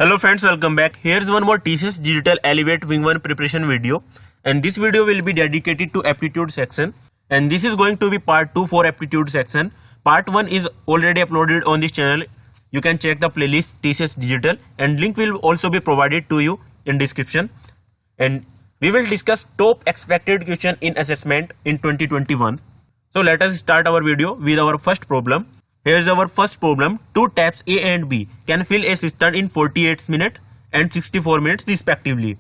Hello friends, welcome back. Here's one more TCS Digital Elevate Wing 1 preparation video, and this video will be dedicated to aptitude section, and this is going to be part 2 for aptitude section. Part 1 is already uploaded on this channel. You can check the playlist TCS Digital, and link will also be provided to you in description. And we will discuss top expected question in assessment in 2021. So let us start our video with our first problem. Here's our first problem. Two taps A and B can fill a cistern in 48 minutes and 64 minutes respectively.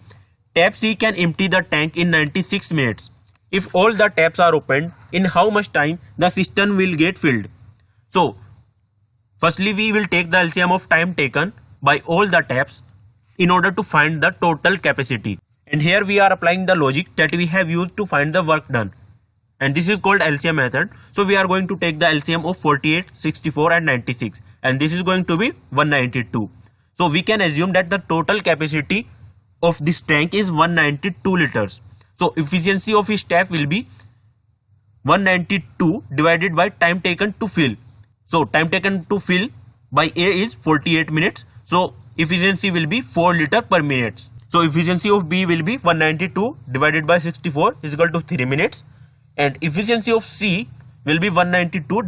Tap C can empty the tank in 96 minutes. If all the taps are opened, in how much time the cistern will get filled? So, firstly we will take the LCM of time taken by all the taps in order to find the total capacity. And here we are applying the logic that we have used to find the work done. And this is called LCM method. So we are going to take the LCM of 48, 64 and 96, and this is going to be 192. So we can assume that the total capacity of this tank is 192 liters. So efficiency of each tap will be 192 divided by time taken to fill. So time taken to fill by A is 48 minutes. So efficiency will be 4 liter per minute. So efficiency of B will be 192 divided by 64 is equal to 3 minutes. And efficiency of C will be 192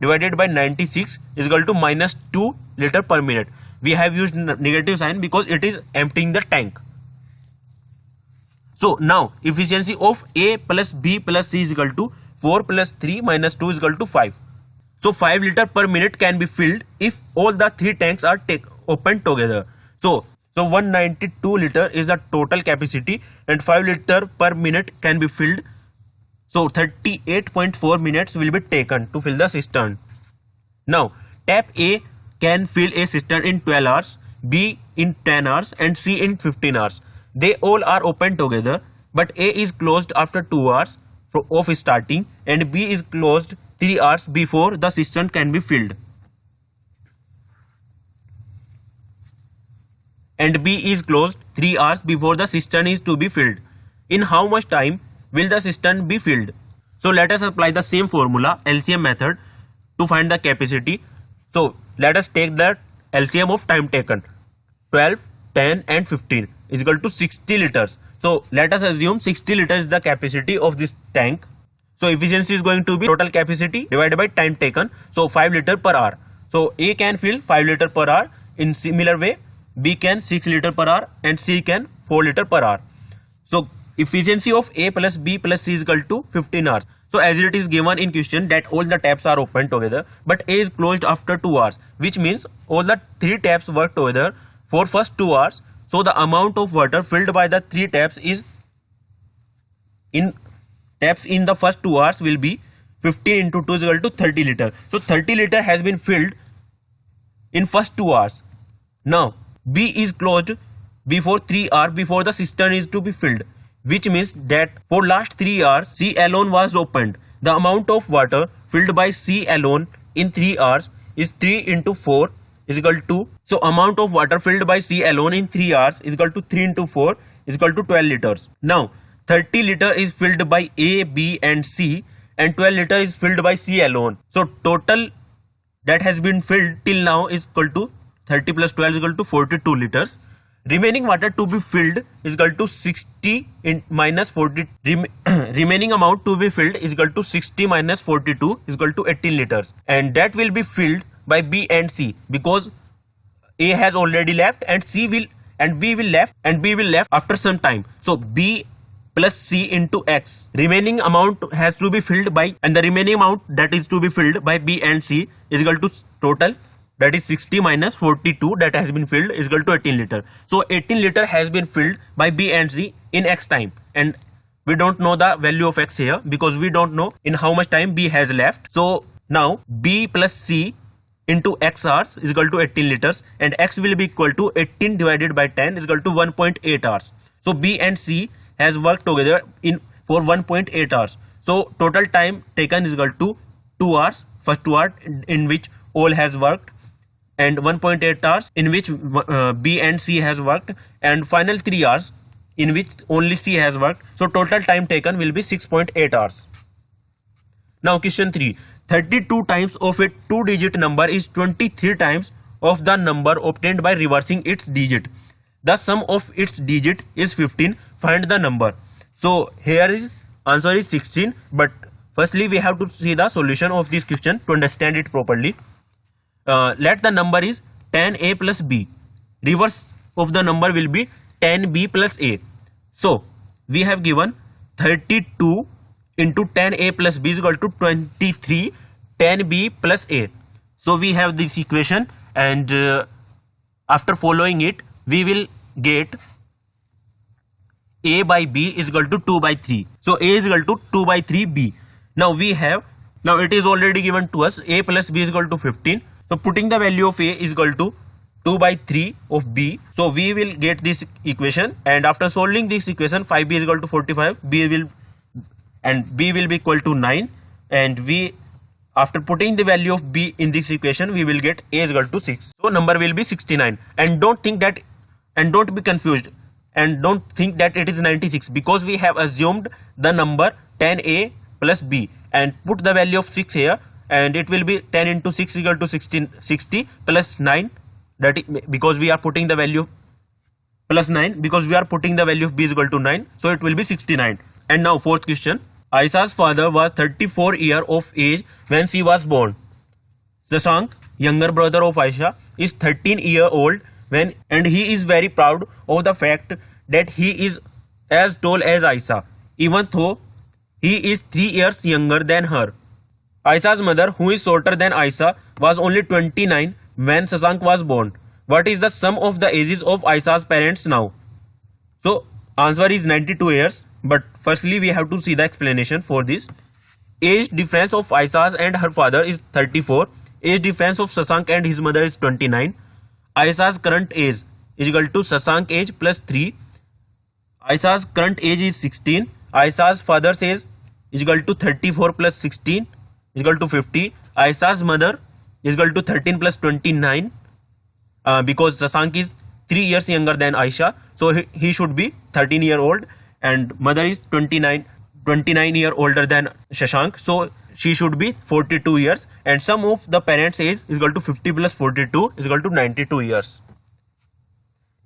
divided by 96 is equal to minus 2 liter per minute. We have used negative sign because it is emptying the tank. So now efficiency of A plus B plus C is equal to 4 plus 3 minus 2 is equal to 5. So 5 liter per minute can be filled if all the three tanks are opened together. So 192 liter is the total capacity and 5 liter per minute can be filled. So 38.4 minutes will be taken to fill the cistern. Now tap A can fill a cistern in 12 hours, B in 10 hours and C in 15 hours. They all are open together, but A is closed after 2 hours of starting and B is closed 3 hours before the cistern can be filled. And B is closed 3 hours before the cistern is to be filled. In how much time will the cistern be filled? So let us apply the same formula, LCM method, to find the capacity. So let us take the LCM of time taken. 12, 10 and 15 is equal to 60 liters. So let us assume 60 liters is the capacity of this tank. So efficiency is going to be total capacity divided by time taken. So 5 liter per hour. So A can fill 5 liter per hour. In similar way, B can 6 liter per hour and C can 4 liter per hour. So efficiency of A plus B plus C is equal to 15 hours. So as it is given in question that all the taps are open together, but A is closed after 2 hours, which means all the three taps work together for first 2 hours. So the amount of water filled by the three taps is in the first 2 hours will be 15 into 2 is equal to 30 liter. So 30 liter has been filled in first 2 hours. Now B is closed before 3 hours before the cistern is to be filled, which means that for last 3 hours C alone was opened. The amount of water filled by C alone in 3 hours is 3 into 4 is equal to, so amount of water filled by C alone in 3 hours is equal to 3 into 4 is equal to 12 liters. Now 30 liter is filled by A, B and C and 12 liter is filled by C alone. So total that has been filled till now is equal to 30 plus 12 is equal to 42 liters. Remaining water to be filled is equal to 60 in minus 40. Remaining amount to be filled is equal to 60 minus 42 is equal to 18 liters, and that will be filled by B and C because A has already left and B will left after some time. So B plus C into X. Remaining amount has to be filled by, and the remaining amount that is to be filled by B and C is equal to total, that is 60 minus 42 that has been filled is equal to 18 liter. So 18 liter has been filled by B and C in X time, and we don't know the value of X here because we don't know in how much time B has left. So now B plus C into X hours is equal to 18 liters and X will be equal to 18 divided by 10 is equal to 1.8 hours. So B and C has worked together for 1.8 hours. So total time taken is equal to 2 hours, first 2 hours in which all has worked, and 1.8 hours in which B and C has worked, and final 3 hours in which only C has worked. So total time taken will be 6.8 hours. Now question 3. 32 times of a 2-digit number is 23 times of the number obtained by reversing its digit. The sum of its digit is 15. Find the number. So here is answer is 16. But firstly we have to see the solution of this question to understand it properly. Let the number is 10a plus b. Reverse of the number will be 10b plus a. So we have given 32 into 10a plus b is equal to 23 10b plus a. So we have this equation, and after following it we will get a by b is equal to 2 by 3. So a is equal to 2 by 3 b. Now it is already given to us a plus b is equal to 15. So putting the value of a is equal to 2 by 3 of b. So we will get this equation, and after solving this equation 5b is equal to 45, b will be equal to 9, and after putting the value of b in this equation we will get a is equal to 6. So number will be 69. And don't be confused, and don't think that it is 96, because we have assumed the number 10a plus b and put the value of 6 here, and it will be 10 into 6 is equal to 60 plus 9, that is because we are putting the value plus 9, because we are putting the value of b is equal to 9, so it will be 69. And now fourth question. Aisha's father was 34 years of age when she was born. Shashank, younger brother of Aisha, is 13-year old and he is very proud of the fact that he is as tall as Aisha, even though he is 3 years younger than her. Aisha's mother, who is shorter than Aisha, was only 29 when Shashank was born. What is the sum of the ages of Aisha's parents now? So answer is 92 years. But firstly we have to see the explanation for this. Age difference of Aisha's and her father is 34. Age difference of Shashank and his mother is 29. Aisha's current age is equal to Shashank age plus 3. Aisha's current age is 16. Aisha's father's age is equal to 34 plus 16 is equal to 50. Aisha's mother is equal to 13 plus 29 because Shashank is 3 years younger than Aisha, so he should be 13-year old, and mother is 29 year older than Shashank, so she should be 42 years, and sum of the parents' age is equal to 50 plus 42 is equal to 92 years.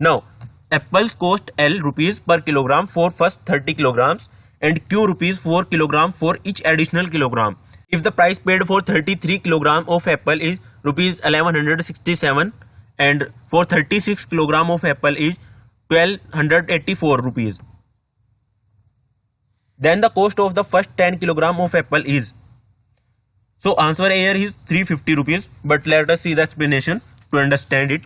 Now apples cost L rupees per kilogram for first 30 kilograms and Q rupees 4 kilogram for each additional kilogram. If the price paid for 33 kilogram of apple is rupees 1167 and for 36 kilogram of apple is 1284 rupees, then the cost of the first 10 kilogram of apple is. So answer here is 350 rupees, but let us see the explanation to understand it.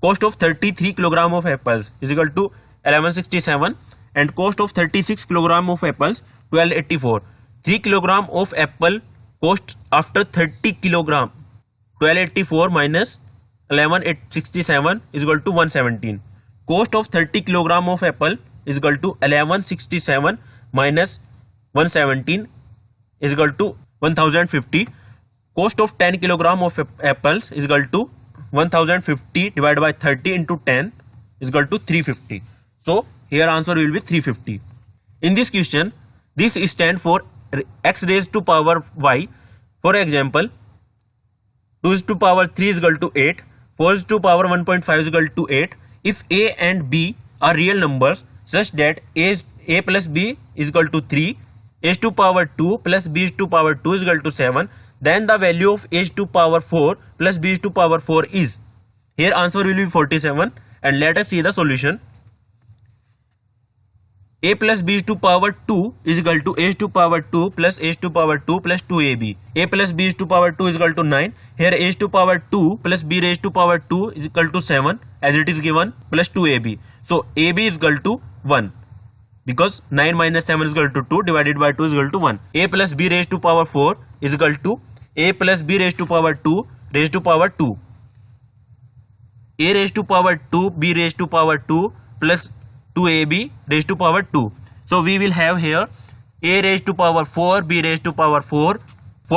Cost of 33 kilogram of apples is equal to 1167 and cost of 36 kilogram of apples 1284. 3 kilogram of apple cost after 30 kilogram 1284 minus 1167 is equal to 117. Cost of 30 kilogram of apple is equal to 1167 minus 117 is equal to 1050. Cost of 10 kilogram of apples is equal to 1050 divided by 30 into 10 is equal to 350. So here answer will be 350. In this question, this stands for x raised to power y. For example, 2 to power 3 is equal to 8, 4 to power 1.5 is equal to 8. If a and b are real numbers such that a plus b is equal to 3, a to power 2 plus b to power 2 is equal to 7, then the value of a to power 4 plus b to power 4 is. Here answer will be 47, and let us see the solution. A plus b to power 2 is equal to a to power 2 plus a to power 2 plus 2ab. A plus b to power 2 is equal to 9. Here a to power 2 plus b raised to power 2 is equal to 7 as it is given plus 2ab. So ab is equal to 1 because 9 minus 7 is equal to 2 divided by 2 is equal to 1. A plus b raised to power 4 is equal to a plus b raised to power 2 raised to power 2. A raised to power 2 b raised to power 2 plus 2ab raised to power 2. So we will have here a raised to power 4 b raised to power 4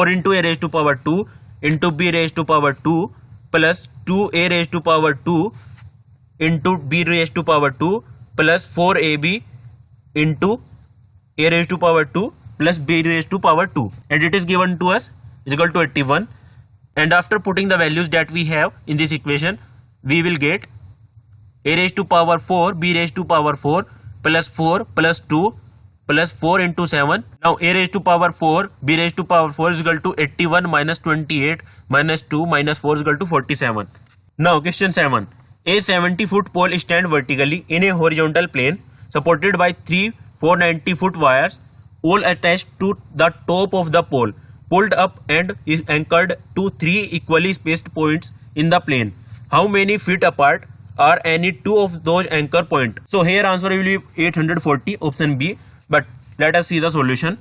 into a raised to power 2 into b raised to power 2 plus 2a raised to power 2 into b raised to power 2 plus 4ab into a raised to power 2 plus b raised to power 2, and it is given to us is equal to 81. And after putting the values that we have in this equation, we will get a raised to power 4 b raised to power 4 plus 4 plus 2 plus 4 into 7. Now a raised to power 4 b raised to power 4 is equal to 81 minus 28 minus 2 minus 4 is equal to 47. Now question 7. A 70-foot pole stands vertically in a horizontal plane supported by three 490-foot wires, all attached to the top of the pole, pulled up and is anchored to three equally spaced points in the plane. How many feet apart are any two of those anchor points? So here answer will be 840, option B. But let us see the solution.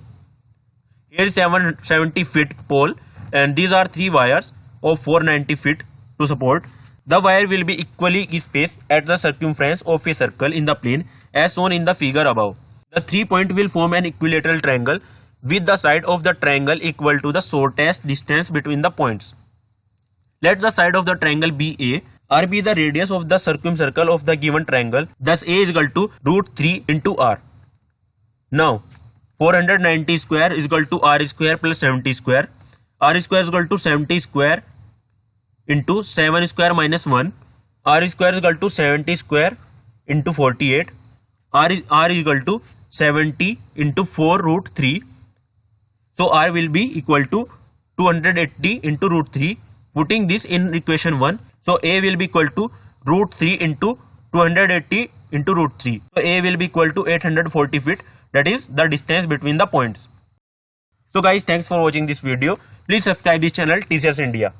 Here is 70 feet pole and these are three wires of 490 feet to support. The wire will be equally spaced at the circumference of a circle in the plane as shown in the figure above. The 3 points will form an equilateral triangle with the side of the triangle equal to the shortest distance between the points. Let the side of the triangle be A. R be the radius of the circumcircle of the given triangle. Thus A is equal to root 3 into R. Now 490 square is equal to R square plus 70 square. R square is equal to 70 square into 7 square minus 1. R square is equal to 70 square into 48. R is equal to 70 into 4 root 3. So R will be equal to 280 into root 3. Putting this in equation 1. So A will be equal to root 3 into 280 into root 3. So A will be equal to 840 feet. That is the distance between the points. So guys, thanks for watching this video. Please subscribe this channel TCS India.